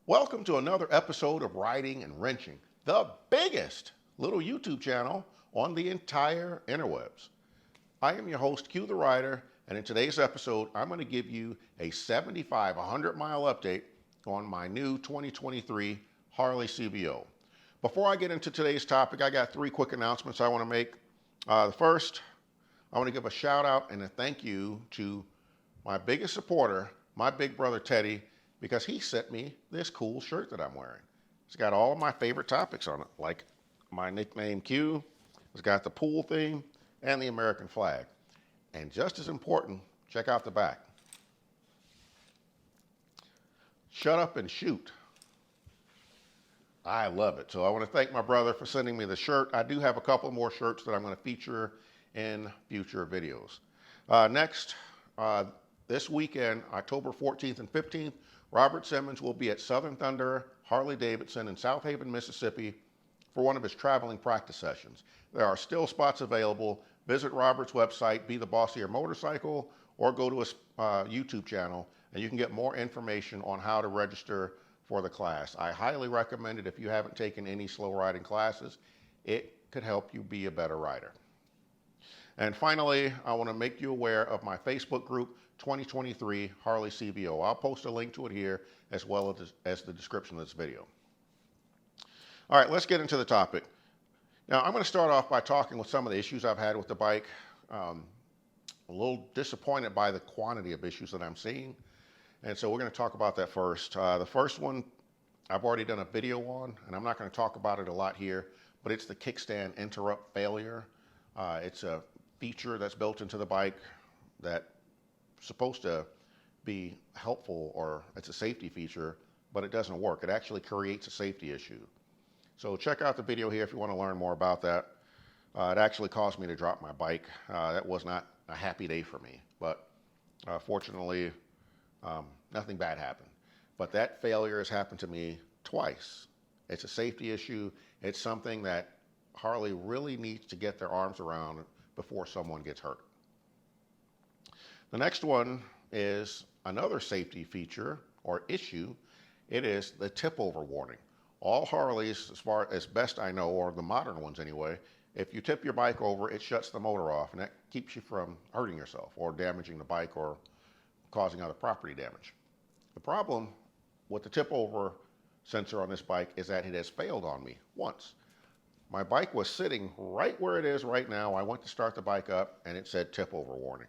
Welcome to another episode of Riding and Wrenching, the biggest little YouTube channel on the entire interwebs. I am your host, Q the Rider, and in today's episode, I'm going to give you a 75, 100 mile update on my new 2023 Harley CVO. Before I get into today's topic, I got three quick announcements I want to make. The first, I want to give a shout out and a thank you to my biggest supporter, my big brother Teddy, because he sent me this cool shirt that I'm wearing. It's got all of my favorite topics on it, like my nickname Q, it's got the pool theme, and the American flag. And just as important, check out the back. Shut up and shoot. I love it. So I want to thank my brother for sending me the shirt. I do have a couple more shirts that I'm going to feature in future videos. Next, this weekend, October 14th and 15th, Robert Simmons will be at Southern Thunder Harley Davidson in South Haven, Mississippi for one of his traveling practice sessions. There are still spots available. Visit Robert's website, Be the Boss of Your Motorcycle, or go to his YouTube channel and you can get more information on how to register for the class. I highly recommend it if you haven't taken any slow riding classes. It could help you be a better rider. And finally, I want to make you aware of my Facebook group, 2023 Harley CVO. I'll post a link to it here as well as the description of this video. All right, let's get into the topic. Now, I'm going to start off by talking with some of the issues I've had with the bike. A little disappointed by the quantity of issues that I'm seeing. And so we're going to talk about that first. The first one I've already done a video on, and I'm not going to talk about it a lot here, but it's the kickstand interrupt failure. It's a feature that's built into the bike that's supposed to be helpful, or it's a safety feature, but it doesn't work. It actually creates a safety issue. So check out the video here if you want to learn more about that. It actually caused me to drop my bike. That was not a happy day for me, but fortunately, nothing bad happened. But that failure has happened to me twice. It's a safety issue. It's something that Harley really needs to get their arms around before someone gets hurt. The next one is another safety feature or issue. It is the tip over warning. All Harleys, as far as best I know, or the modern ones anyway, if you tip your bike over, it shuts the motor off, and that keeps you from hurting yourself or damaging the bike or causing other property damage. The problem with the tip over sensor on this bike is that it has failed on me once. My bike was sitting right where it is right now. I went to start the bike up and it said tip over warning.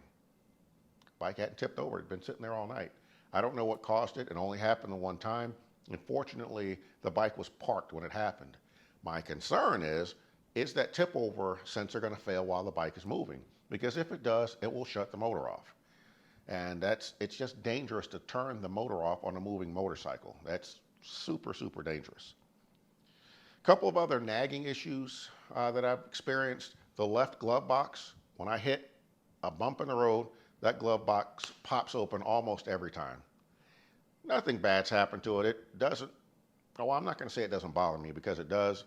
Bike hadn't tipped over. It had been sitting there all night. I don't know what caused it. It only happened the one time. And fortunately, the bike was parked when it happened. My concern is that tip over sensor going to fail while the bike is moving? Because if it does, it will shut the motor off. And it's just dangerous to turn the motor off on a moving motorcycle. That's super, super dangerous. A couple of other nagging issues that I've experienced. The left glove box, when I hit a bump in the road, that glove box pops open almost every time. Nothing bad's happened to it. It doesn't, well, I'm not going to say it doesn't bother me because it does,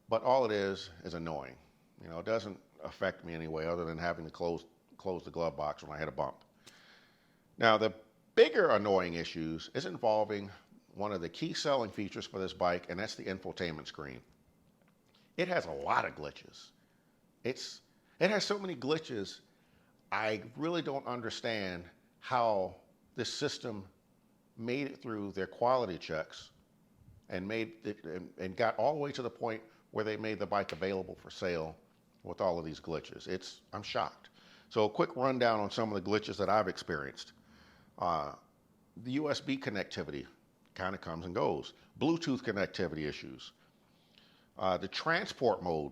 but all it is annoying. You know, it doesn't affect me anyway other than having to close the glove box when I hit a bump. Now, the bigger annoying issues is involving one of the key selling features for this bike, and that's the infotainment screen. It has a lot of glitches. It has so many glitches, I really don't understand how this system made it through their quality checks and got all the way to the point where they made the bike available for sale with all of these glitches. I'm shocked. So a quick rundown on some of the glitches that I've experienced. The USB connectivity kind of comes and goes. Bluetooth connectivity issues. The transport mode.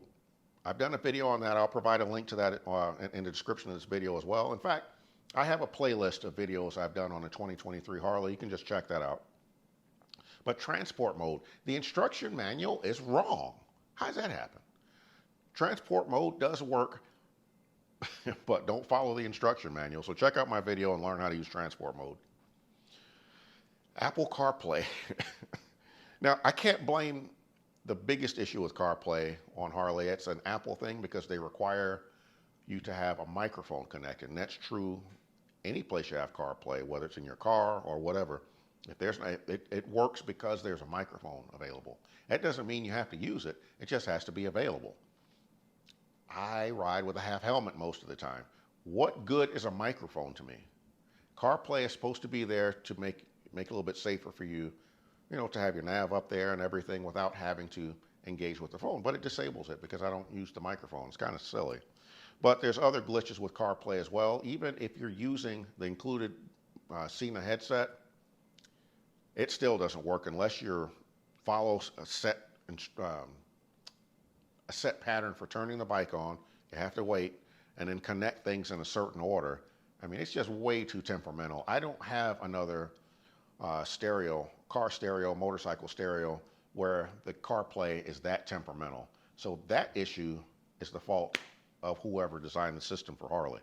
I've done a video on that. I'll provide a link to that in the description of this video as well. In fact, I have a playlist of videos I've done on the 2023 Harley. You can just check that out. But transport mode, the instruction manual is wrong. How does that happen? Transport mode does work, but don't follow the instruction manual. So check out my video and learn how to use transport mode. Apple CarPlay. Now, I can't blame the biggest issue with CarPlay on Harley. It's an Apple thing because they require you to have a microphone connected, and that's true any place you have CarPlay, whether it's in your car or whatever. If there's it works because there's a microphone available. That doesn't mean you have to use it. It just has to be available. I ride with a half helmet most of the time. What good is a microphone to me? CarPlay is supposed to be there to make it a little bit safer for you, to have your nav up there and everything without having to engage with the phone. But it disables it because I don't use the microphone. It's kind of silly. But there's other glitches with CarPlay as well. Even if you're using the included Cena headset, it still doesn't work unless you follow a set pattern for turning the bike on. You have to wait and then connect things in a certain order. I mean, it's just way too temperamental. I don't have another car stereo, motorcycle stereo, where the CarPlay is that temperamental. So that issue is the fault of whoever designed the system for Harley.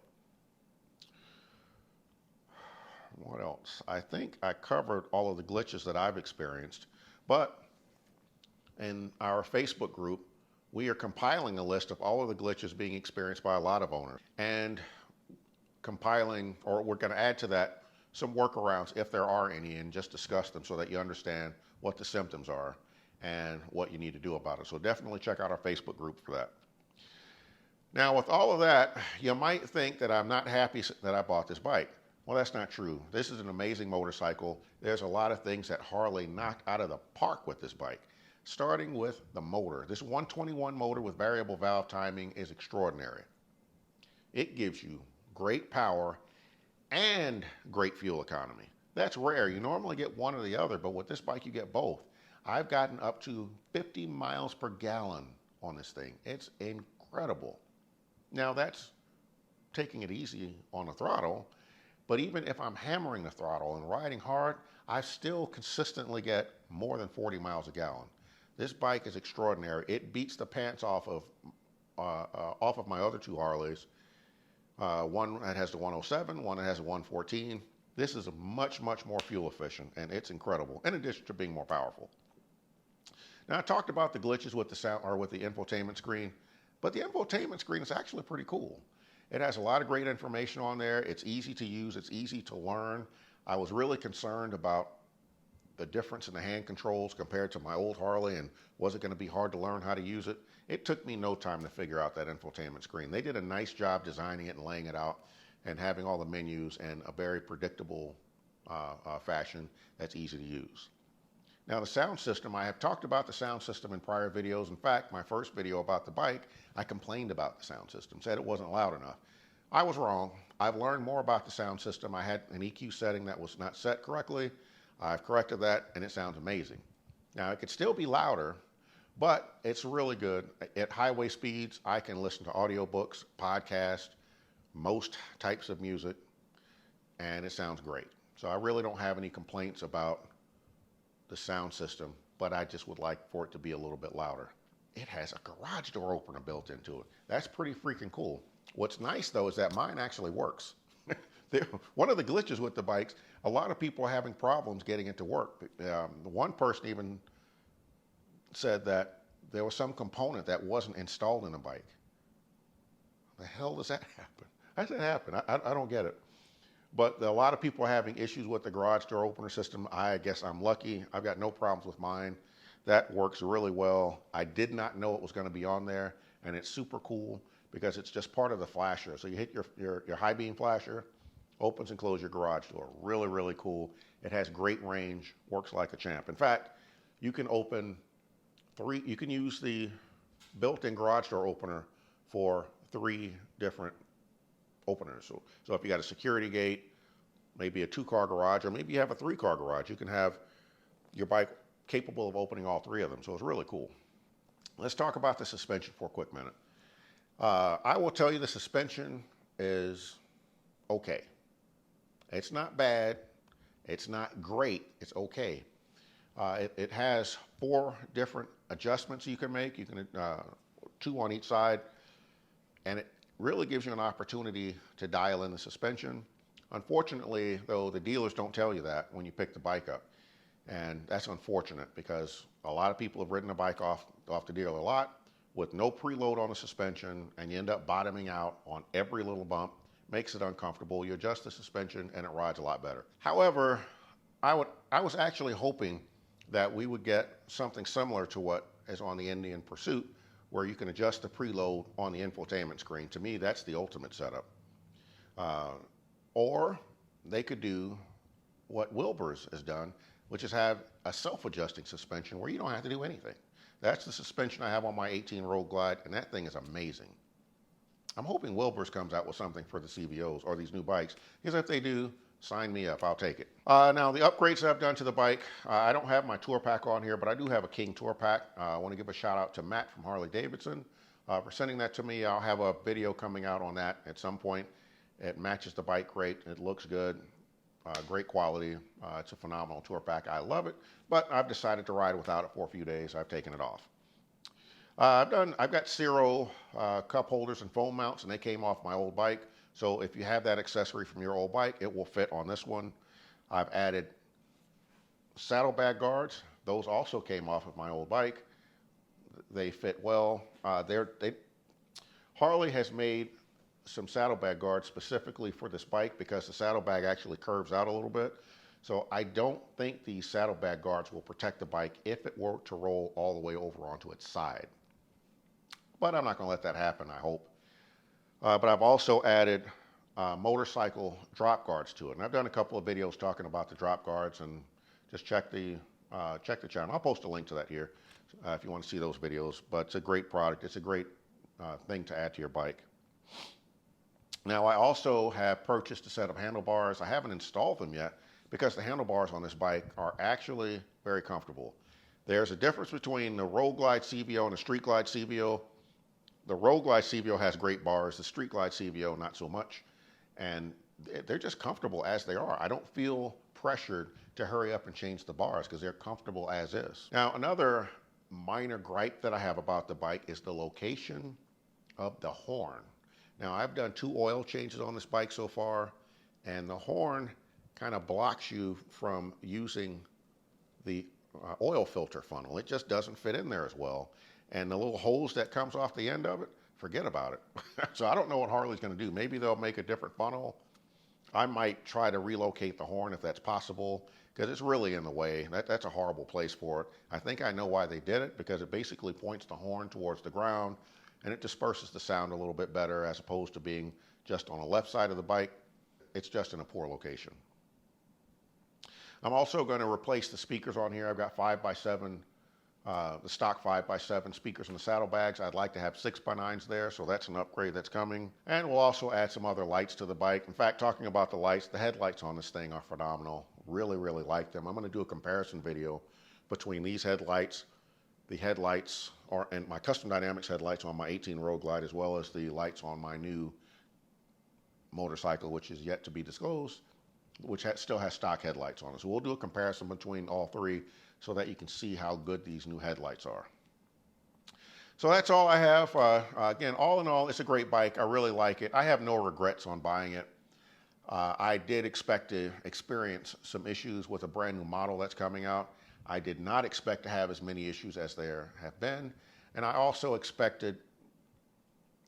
What else? I think I covered all of the glitches that I've experienced, but in our Facebook group, we are compiling a list of all of the glitches being experienced by a lot of owners, and compiling, or we're going to add to that some workarounds if there are any, and just discuss them so that you understand what the symptoms are and what you need to do about it. So definitely check out our Facebook group for that. Now, with all of that, you might think that I'm not happy that I bought this bike. Well, that's not true. This is an amazing motorcycle. There's a lot of things that Harley knocked out of the park with this bike, starting with the motor. This 121 motor with variable valve timing is extraordinary. It gives you great power and great fuel economy. That's rare. You normally get one or the other, but with this bike, you get both. I've gotten up to 50 miles per gallon on this thing. It's incredible. Now, that's taking it easy on the throttle, but even if I'm hammering the throttle and riding hard, I still consistently get more than 40 miles a gallon. This bike is extraordinary. It beats the pants off of my other two Harleys. One that has the 107, one that has the 114. This is much, much more fuel efficient, and it's incredible, in addition to being more powerful. Now, I talked about the glitches with the sound, or with the infotainment screen, but the infotainment screen is actually pretty cool. It has a lot of great information on there. It's easy to use. It's easy to learn. I was really concerned about the difference in the hand controls compared to my old Harley, and was it going to be hard to learn how to use it? It took me no time to figure out that infotainment screen. They did a nice job designing it and laying it out and having all the menus in a very predictable fashion that's easy to use. Now, the sound system, I have talked about the sound system in prior videos. In fact, my first video about the bike, I complained about the sound system, said it wasn't loud enough. I was wrong. I've learned more about the sound system. I had an EQ setting that was not set correctly. I've corrected that, and it sounds amazing. Now, it could still be louder, but it's really good. At highway speeds, I can listen to audiobooks, podcasts, most types of music, and it sounds great. So I really don't have any complaints about the sound system, but I just would like for it to be a little bit louder. It has a garage door opener built into it. That's pretty freaking cool. What's nice, though, is that mine actually works. One of the glitches with the bikes, a lot of people are having problems getting into work. One person even said that there was some component that wasn't installed in the bike. The hell does that happen? How does that happen? I don't get it. But a lot of people are having issues with the garage door opener system. I guess I'm lucky. I've got no problems with mine. That works really well. I did not know it was going to be on there, and it's super cool because it's just part of the flasher. So you hit your high beam flasher, opens and closes your garage door. Really, really cool. It has great range, works like a champ. In fact, you can use the built-in garage door opener for 3 different openers. So if you got a security gate, maybe a 2-car garage, or maybe you have a 3-car garage, you can have your bike capable of opening all 3 of them. So it's really cool. Let's talk about the suspension for a quick minute. I will tell you the suspension is okay. It's not bad. It's not great. It's okay. It has 4 different adjustments you can make. You can 2 on each side, and it really gives you an opportunity to dial in the suspension. Unfortunately, though, the dealers don't tell you that when you pick the bike up, and that's unfortunate because a lot of people have ridden a bike off the dealer lot with no preload on the suspension, and you end up bottoming out on every little bump. Makes it uncomfortable. You adjust the suspension and it rides a lot better. However, I was actually hoping that we would get something similar to what is on the Indian Pursuit, where you can adjust the preload on the infotainment screen. To me, that's the ultimate setup. Or they could do what Wilbur's has done, which is have a self-adjusting suspension where you don't have to do anything. That's the suspension I have on my 18 Road Glide, and that thing is amazing. I'm hoping Wilbur's comes out with something for the CVOs or these new bikes, because if they do, sign me up, I'll take it. Now the upgrades that I've done to the bike, I don't have my Tourpack on here, but I do have a King Tourpack. I want to give a shout out to Matt from Harley Davidson for sending that to me. I'll have a video coming out on that at some point. It matches the bike great, it looks good, great quality. It's a phenomenal Tourpack, I love it, but I've decided to ride without it for a few days. I've taken it off. I've got Zero cup holders and foam mounts, and they came off my old bike. So if you have that accessory from your old bike, it will fit on this one. I've added saddlebag guards. Those also came off of my old bike. They fit well. Harley has made some saddlebag guards specifically for this bike because the saddlebag actually curves out a little bit. So I don't think these saddlebag guards will protect the bike if it were to roll all the way over onto its side. But I'm not going to let that happen, I hope. But I've also added motorcycle drop guards to it. And I've done a couple of videos talking about the drop guards, and just check the channel. I'll post a link to that here if you want to see those videos. But it's a great product. It's a great thing to add to your bike. Now I also have purchased a set of handlebars. I haven't installed them yet because the handlebars on this bike are actually very comfortable. There's a difference between the Road Glide CVO and the Street Glide CVO. The Road Glide CVO has great bars, the Street Glide CVO not so much, and they're just comfortable as they are. I don't feel pressured to hurry up and change the bars because they're comfortable as is. Now another minor gripe that I have about the bike is the location of the horn. Now I've done 2 oil changes on this bike so far, and the horn kind of blocks you from using the oil filter funnel. It just doesn't fit in there as well. And the little hose that comes off the end of it, forget about it. So I don't know what Harley's going to do. Maybe they'll make a different funnel. I might try to relocate the horn if that's possible, because it's really in the way. That's a horrible place for it. I think I know why they did it, because it basically points the horn towards the ground, and it disperses the sound a little bit better as opposed to being just on the left side of the bike. It's just in a poor location. I'm also going to replace the speakers on here. I've got 5x7, the stock 5x7 speakers in the saddlebags. I'd like to have 6x9s there, so that's an upgrade that's coming. And we'll also add some other lights to the bike. In fact, talking about the lights, the headlights on this thing are phenomenal. Really, really like them. I'm going to do a comparison video between these headlights, the headlights, and my Custom Dynamics headlights on my 18 Road Glide, as well as the lights on my new motorcycle, which is yet to be disclosed, which still has stock headlights on it. So we'll do a comparison between all three so that you can see how good these new headlights are. So that's all I have. Again, all in all, it's a great bike. I really like it. I have no regrets on buying it. I did expect to experience some issues with a brand new model that's coming out. I did not expect to have as many issues as there have been. And I also expected,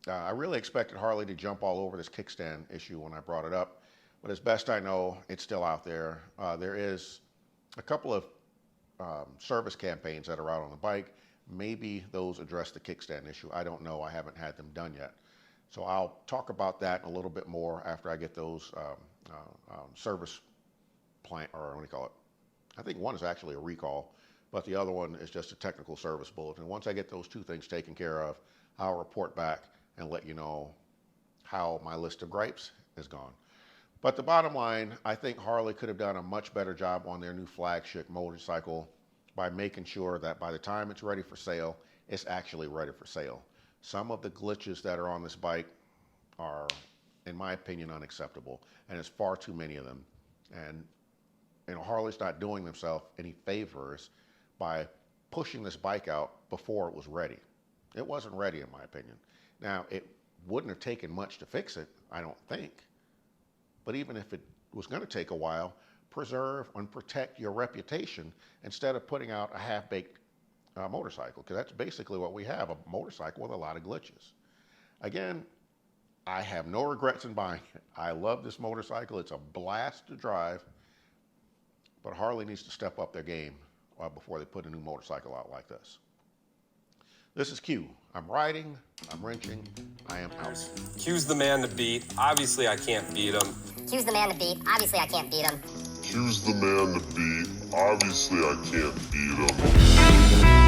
I really expected Harley to jump all over this kickstand issue when I brought it up. But as best I know, it's still out there. There is a couple of service campaigns that are out on the bike. Maybe those address the kickstand issue. I don't know. I haven't had them done yet. So I'll talk about that a little bit more after I get those service plan, or what do you call it? I think one is actually a recall, but the other one is just a technical service bulletin. Once I get those 2 things taken care of, I'll report back and let you know how my list of gripes is gone. But the bottom line, I think Harley could have done a much better job on their new flagship motorcycle by making sure that by the time it's ready for sale, it's actually ready for sale. Some of the glitches that are on this bike are, in my opinion, unacceptable, and there's far too many of them. And Harley's not doing themselves any favors by pushing this bike out before it was ready. It wasn't ready, in my opinion. Now, it wouldn't have taken much to fix it, I don't think. But even if it was going to take a while, preserve and protect your reputation instead of putting out a half-baked motorcycle, because that's basically what we have, a motorcycle with a lot of glitches. Again, I have no regrets in buying it. I love this motorcycle. It's a blast to drive, but Harley needs to step up their game before they put a new motorcycle out like this. This is Q. I'm riding, I'm wrenching, I am out. Q's the man to beat. Obviously, I can't beat him. Q's the man to beat. Obviously, I can't beat him. Q's the man to beat. Obviously, I can't beat him.